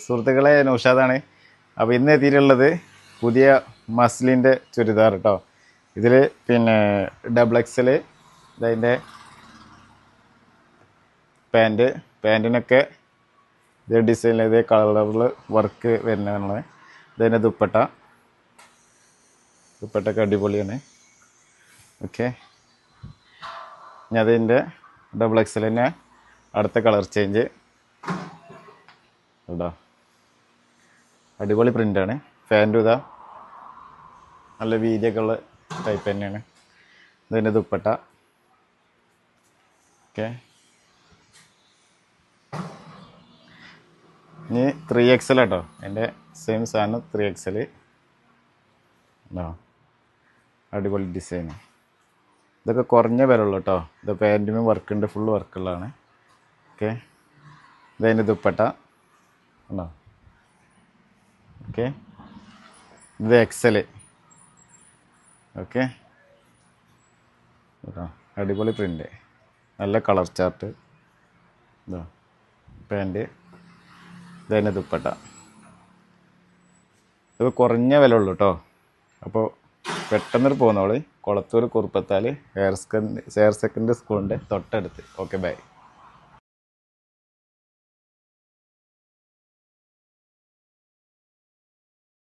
സുഹൃത്തുക്കളെ, നൗഷാദാണ്. അപ്പോൾ ഇന്ന് എത്തിയിട്ടുള്ളത് പുതിയ മസ്ലിൻ്റെ ചുരിദാർ കേട്ടോ. ഇതിൽ പിന്നെ ഡബിൾ എക്സൽ ഇതതിൻ്റെ പാൻറ്റിനൊക്കെ ഇതേ ഡിസൈനിൽ ഇതേ കളറിൽ വർക്ക് വരുന്നതാണ്. ഇതിൻ്റെ ദുപ്പട്ടൊക്കെ അടിപൊളിയാണ്. ഓക്കെ, ഇനി അതിൻ്റെ ഡബിൾ എക്സൽ തന്നെ അടുത്ത കളർ ചേഞ്ച് കേട്ടോ. അടിപൊളി പ്രിൻ്റാണ്. ഫാൻറ്റും ഇതാ നല്ല വീതിയൊക്കെ ഉള്ള ടൈപ്പ് തന്നെയാണ്. ഇതിൻ്റെ ദുപ്പട്ട. ഓക്കെ, ഇനി 3XL കേട്ടോ. എൻ്റെ സെയിം സാധനം 3XL ഉണ്ടോ. അടിപൊളി ഡിസൈൻ. ഇതൊക്കെ കുറഞ്ഞ വിലയുള്ളൂ കേട്ടോ. ഇത് പാൻറ്റിനും വർക്കുണ്ട്, ഫുള്ള് വർക്കുള്ളതാണ്. ഓക്കെ, ഇതതിൻ്റെ ദുപ്പട്ട ഉണ്ടോ. ഓക്കെ, ഇത് XL. ഓക്കെ, അടിപൊളി പ്രിൻ്റ്, നല്ല കളർ ചാർട്ട് ഇതാ പാൻറ്റ്. ഇതതിൻ്റെ ദുപ്പട്ട. ഇത് കുറഞ്ഞ വില ഉള്ളൂ കേട്ടോ. അപ്പോൾ പെട്ടെന്നൊരു പോകുന്നോളി. കൊളത്തൂർ കുറുപ്പത്താൽ ഹയർ സെക്കൻഡറി സ്കൂളിൻ്റെ തൊട്ടടുത്ത്. Okay, by.